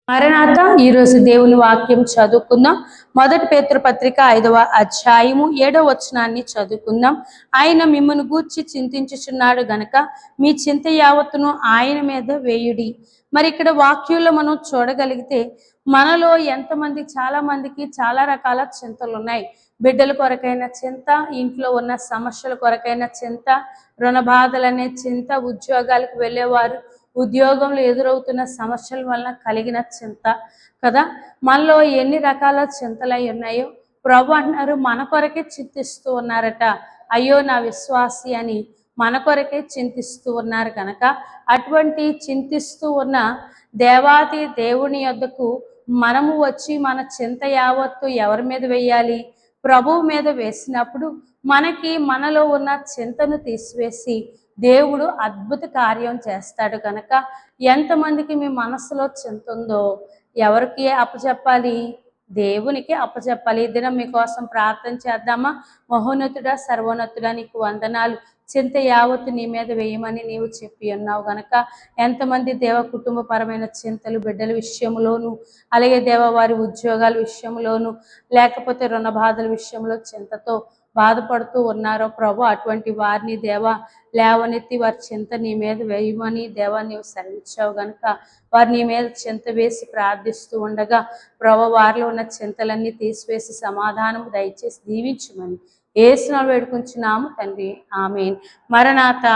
మరణాత ఈరోజు దేవుని వాక్యం చదువుకుందాం. మొదటి పేతురు పత్రిక 5వ అధ్యాయము 7వ వచనాన్ని చదువుకుందాం. ఆయన మిమ్మల్ని గూర్చి చింతించుచున్నాడు గనక మీ చింత యావత్తును ఆయన మీద వేయుడి. మరి ఇక్కడ వాక్యంలో మనం చూడగలిగితే మనలో చాలా మందికి చాలా రకాల చింతలు ఉన్నాయి. బిడ్డల కొరకైన చింత, ఇంట్లో ఉన్న సమస్యల కొరకైన చింత, రుణ బాధలనే చింత, ఉద్యోగాలకు వెళ్ళేవారు ఉద్యోగంలో ఎదురవుతున్న సమస్యల వలన కలిగిన చింత కదా. మనలో ఎన్ని రకాల చింతలు అయి ఉన్నాయో ప్రభు అంటున్నారు, మన కొరకే చింతిస్తూ ఉన్నారట. అయ్యో నా విశ్వాసి అని మన కొరకే చింతిస్తూ ఉన్నారు కనుక అటువంటి చింతిస్తూ ఉన్న దేవాది దేవుని యొద్దకు మనము వచ్చి మన చింత యావత్తు ఎవరి మీద వేయాలి? ప్రభువు మీద వేసినప్పుడు మనలో ఉన్న చింతను తీసివేసి దేవుడు అద్భుత కార్యం చేస్తాడు కనుక ఎంతమందికి మీ మనసులో చింత ఉందో ఎవరికి అప్పచెప్పాలి? దేవునికి అప్పచెప్పాలి. ఈ దినం మీకోసం ప్రార్థన చేద్దామా? మహోన్నతుడా, సర్వోన్నతుడా, నీకు వందనాలు. చింత యావత్తు నీ మీద వేయమని నీవు చెప్పి ఉన్నావు గనక ఎంతమంది దేవ కుటుంబపరమైన చింతలు బిడ్డల విషయంలోను, అలాగే దేవ వారి ఉద్యోగాల విషయంలోను, లేకపోతే రుణ బాధల విషయంలో చింతతో బాధపడుతూ ఉన్నారో ప్రభు, అటువంటి వారిని దేవ లేవనెత్తి వారి చింత నీ మీద వేయమని దేవా నీవు సెలవిచ్చావు గనుక వారు నీ మీద చింత వేసి ప్రార్థిస్తూ ఉండగా ప్రభు వారిలో ఉన్న చింతలన్నీ తీసివేసి సమాధానం దయచేసి దీవించమని యేసునామములో వేడుకుంటున్నాము తండ్రి, ఆమేన్. మరణాత.